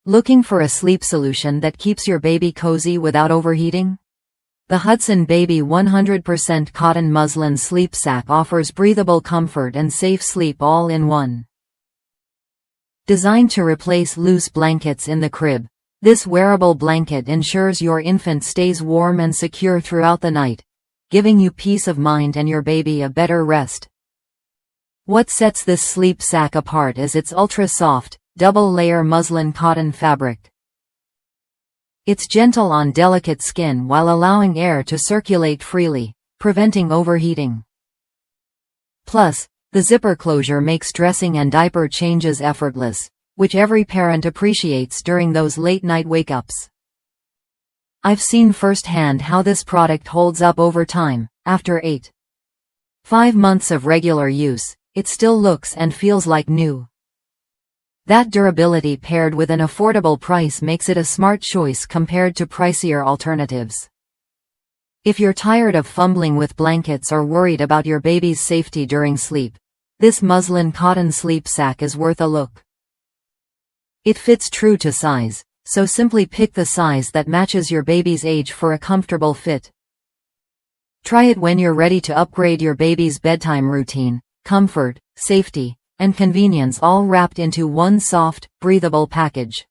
Looking for a sleep solution that keeps your baby cozy without overheating? The Hudson Baby 100% cotton muslin sleep sack offers breathable comfort and safe sleep all in one. Designed to replace loose blankets in the crib, this wearable blanket ensures your infant stays warm and secure throughout the night, giving you peace of mind and your baby a better rest. What sets this sleep sack apart is its ultra-soft, double-layer muslin cotton fabric. It's gentle on delicate skin while allowing air to circulate freely, preventing overheating. Plus, the zipper closure makes dressing and diaper changes effortless, which every parent appreciates during those late-night wake-ups. I've seen firsthand how this product holds up over time. After 5 months of regular use, it still looks and feels like new. That durability paired with an affordable price makes it a smart choice compared to pricier alternatives. If you're tired of fumbling with blankets or worried about your baby's safety during sleep, this muslin cotton sleep sack is worth a look. It fits true to size, so simply pick the size that matches your baby's age for a comfortable fit. Try it when you're ready to upgrade your baby's bedtime routine. Comfort, safety, and convenience all wrapped into one soft, breathable package.